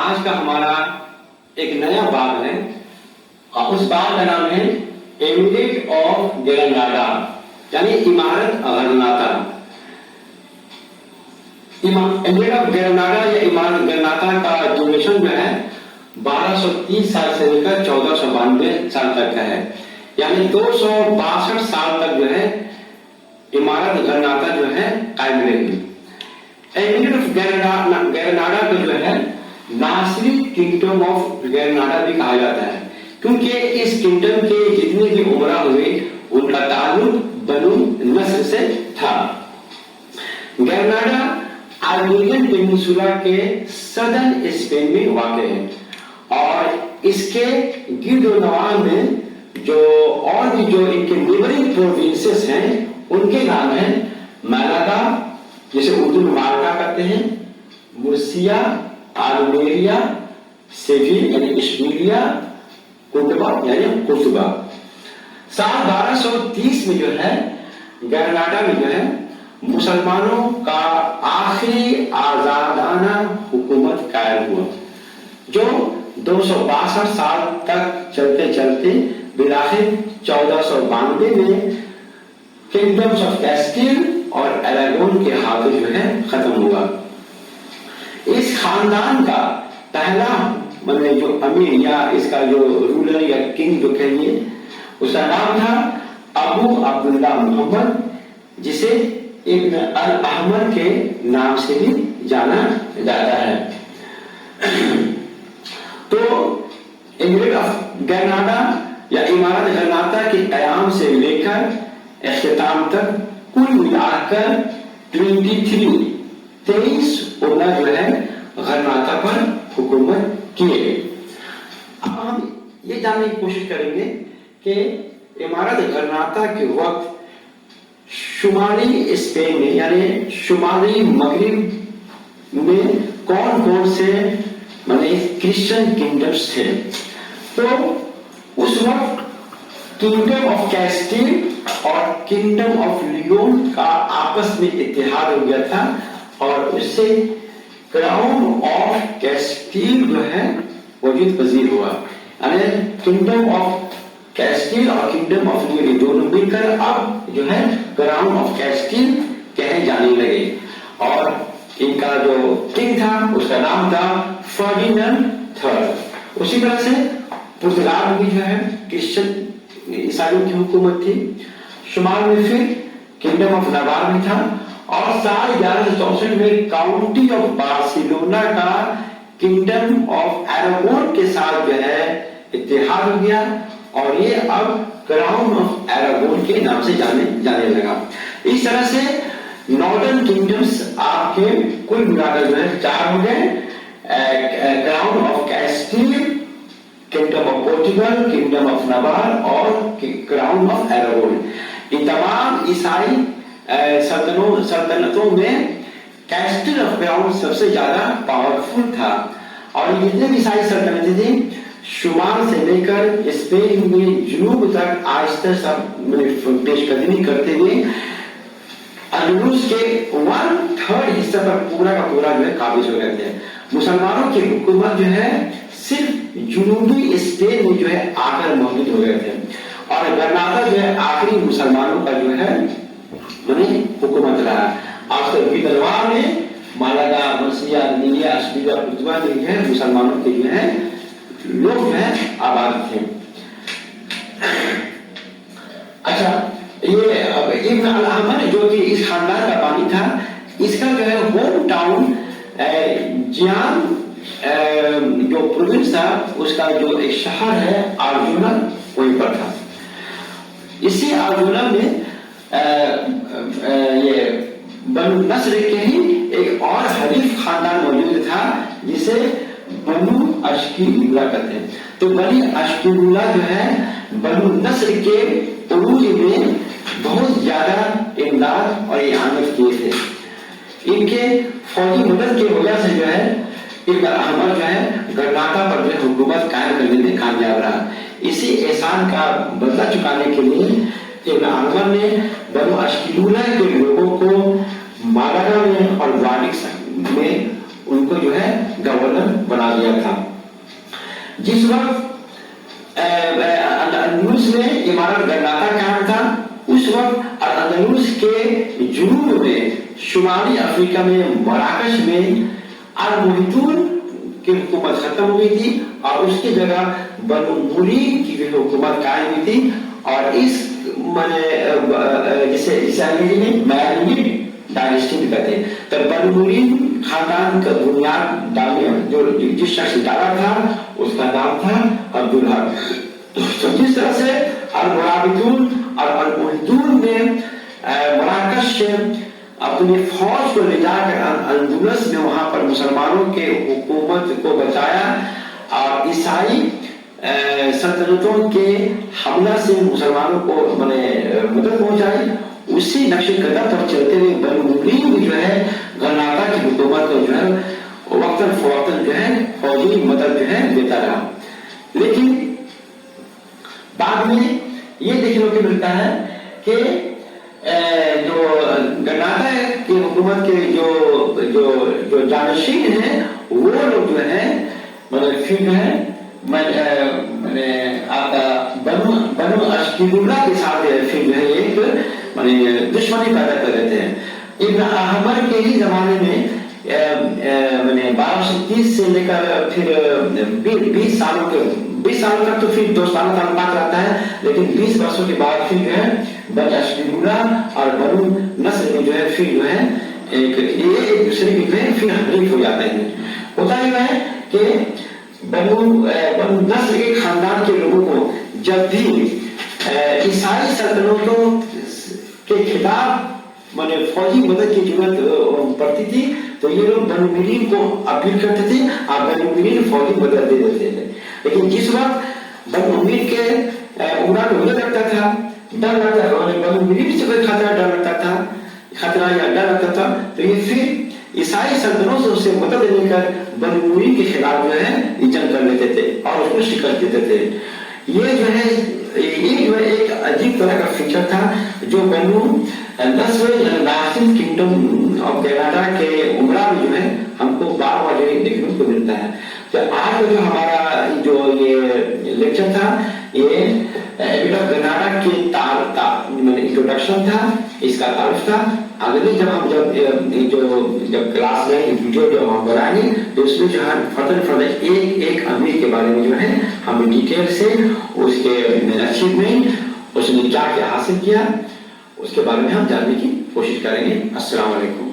آج کا ہمارا ایک نیا باب ہے اور اس باب کا نام ہے ایمریٹ آف گرناڈا یعنی عمارت غرناطہ. ایمریٹ آف گرناڈا یا عمارت غرناطہ کا ڈیوریشن جو ہے 1230 سال سے لے کر 1492 سال تک کا ہے. یعنی 262 سال تک جو ہے عمارت غرناطہ جو ہے قائم رہی. ایمریٹ آف گرناڈا کو جو ہے ناصری کنگڈم آف گرناڈا بھی کہا جاتا ہے کیونکہ اس کنگڈم کے جتنے بھی عمرا ہوئے ان کا تعلق بنو نصر سے تھا. گرناڈا آئبیرین پیننسولا کے سدرن اسپین میں واقع ہے اور اس کے گرد و نواح میں جو اور بھی جو ان کے نیبرنگ پروونسز ہیں ان کے نام ہیں مالاگا جسے اردو میں مالٹا کہتے ہیں, مرسیا, آلمیریا, سیویل یعنی اشبیلیا, قرطبہ یعنی قرطبہ. سال 1230 میں جو ہے گرناڈا میں جو ہے مسلمانوں کا آخری آزادانہ حکومت قائم ہوا جو 262 سال تک چلتے چلتے بالآخر 1492 میں کنگڈمز آف کیسٹیل اور اراگون کے ہاتھوں جو ہے ختم ہوا. اس خاندان کا پہلا مطلب جو امیر یا اس کا جو رولر یا کنگ جو کہیے اس کا نام تھا ابو عبداللہ محمد جسے ابن الاحمر کے نام سے بھی جانا جاتا ہے. تو ایمریٹ آف گرناڈا یا عمارت غرناطہ کے قیام سے لے کر اختتام تک کل ملا کر 23 عمرہ جو ہے غرناطہ پر حکومت کیے. اب ہم یہ جاننے کی کوشش کریں گے کہ عمارت غرناطہ کے وقت شمالی اسپین میں یعنی شمالی مغرب میں کون کون سے کرسچن کنگڈمز تھے. تو اس وقت کنگڈم آف کیسٹیل اور کنگڈم آف لیون کا آپس میں اتحاد ہو گیا تھا اور اس سے کراؤن آف کیسٹیل جو ہے وجود پذیر ہوا. یعنی کنگڈم آف کیسٹیل اور کنگڈم آف لیون دونوں مل کر اب جو ہے کراؤن آف کیسٹیل کہے جانے لگے اور ان کا جو کنگ تھا اس کا نام تھا فرڈیننڈ تھرڈ. اسی طرح سے پرتگال میں جو ہے کرسچن عیسائیوں کی حکومت تھی. شمال میں پھر کنگڈم آف ناوار میں تھا اور سال 1164 میں کاؤنٹی آف بارسلونا کا کنگڈم آف اراگون کے ساتھ جو ہے اتحاد ہو گیا اور یہ اب کراؤن آف اراگون کے نام سے جانے لگا. اس طرح سے ناردرن کنگڈمز آپ کے کل ملا کر جو ہے 4 ہو گئے. Crown of Castile, kingdom of Portugal, kingdom of Navarre اور کراؤن آف اراگون. ان تمام عیسائی سلطنتوں میں کیسٹل آف کراؤن سب سے زیادہ پاورفل تھا اور یہ جتنے بھی عیسائی سلطنتیں تھیں شمال سے لے کر اسپین میں جنوب تک آہستہ سب پیش قدمی کرتے ہوئے اندلس کے 1/3 حصہ پر پورا کا پورا جو ہے قابض ہو گئے تھے. مسلمانوں کی حکومت جو ہے صرف جنوبی اسپین میں جو ہے آ کر موجود ہو گئے تھے اور غرناطہ جو ہے آخری مسلمانوں کا جو ہے حکومت رہا. آج تک بیدلوار میں مالاگا, مرسیا, نیلیا, اشبیلیا, قرطبہ میں جو ہے مسلمانوں کے جو ہے لوگ جو ہے آباد تھے. اچھا, یہ ابن الاحمر جو کہ اس خاندان کا بانی تھا اس کا جو ہے ہوم ٹاؤن جیان جو پروونس تھا اس کا جو ایک شہر ہے آرجونا وہیں پر تھا. اسی آرجونا میں یہ بنو نصر کے ہی ایک اور حریف خاندان موجود تھا جسے بنو اشکیلولا کہتے ہیں. تو بنی اشکیلولا جو ہے بنو نصر کے عروج میں بہت زیادہ امداد اور اعانت کیے تھے. ان کے فوجی مدد کی وجہ سے جو ہے ابن احمر جو ہے غرناطہ پر جو حکومت قائم کرنے میں کامیاب رہا. اسی احسان کا بدلہ چکانے کے لیے ابن احمر نے بنو اشکیلولا کے لوگوں کو مالاگا میں اور واڈکس میں ان کو کو جو ہے گورنر بنا دیا تھا. جس وقت اندلس میں امارت غرناطہ قائم تھا اس وقت اندلس کے جنوب میں شمالی افریقہ میں مراکش میں المحیطون کی حکومت ختم ہوئی تھی اور اس کی جگہ بنو مرین کی جو حکومت قائم ہوئی تھی. اور اس جسے انگریزی میں میرینیڈ ڈائنیسٹی بھی کہتے ہیں. تو بنو مرین خاندان کا بنیاد ڈالنے جو جس شخص ڈالا تھا اس کا نام تھا عبدالحق. جس طرح سے المرابطون اور المحیطون نے مراکش سے اپنی فوج کو لے جا کر اندلس میں وہاں پر مسلمانوں کے حکومت کو بچایا اور عیسائی سلطنتوں کے حملہ سے مسلمانوں کو مدد پہنچائی. اسی نقش قدم پر چلتے ہوئے بنو مرین جو ہے غرناطہ کی حکومت کو جو ہے وقتاً فوقتاً جو ہے فوجی مدد جو ہے دیتا رہا. لیکن بعد میں یہ دیکھنے کو ملتا ہے کہ جو غرناطہ کی حکومت کے جو جانشین ہیں وہ لوگ جو ہے پھر جو ہے بنو اشکیلولہ کے ساتھ پھر جو ہے ایک دشمنی پیدا کر دیتے ہیں. ابن احمر کے ہی زمانے میں 1230 سے لے کر پھر 20 سالوں تک تو پھر دوستانہ تعلقات رہتا ہے. لیکن 20 برسوں کے بعد پھر جو ہے بنو اشکیلولہ اور بنو نصر میں جو ہے پھر جو ہے ایک دوسرے کے جو ہے پھر حریف ہو جاتے ہیں. ہوتا یہ ہے کہ بنو نصر کے خاندان کے لوگوں کو جب بھی عیسائی سلطنتوں کے خلاف فوجی مدد کی ضرورت پڑتی تھی تو یہ لوگ بنو مرین کو اپیل کرتے تھے اور بنو مرین فوجی مدد دے دیتے تھے. لیکن جس وقت بنو مرین کے عمرہ کو مدد لگتا تھا ڈر لگتا تھا بنو مرین سے کوئی خطرہ یا ڈر لگتا تھا تو یہ پھر عیسائی سلطنتوں سے مدد لے کر بنو مرین کے خلاف جو ہے جنگ کر لیتے تھے اور اس کو شکست دیتے تھے. یہ جو ہے ایک عجیب طرح کا فیچر تھا جو بنو نصر ناصر کنگڈم آف غرناطہ کے عمرہ میں جو ہے ہم کو بار بار دیکھنے کو ملتا ہے. تو آج جو ہمارا جو یہ لیکچر تھا یہ غرناطہ کے انٹروڈکشن تھا, اس کا تعارف تھا. اگلے جب کلاس میں ویڈیو جو ہم بنائیں گے تو اس میں جو ہے فردر ایک امیر کے بارے میں جو ہے ہم ڈیٹیل سے اس کے اچیومنٹ اس نے کیا حاصل کیا اس کے بارے میں ہم جاننے کی کوشش کریں گے. السلام علیکم.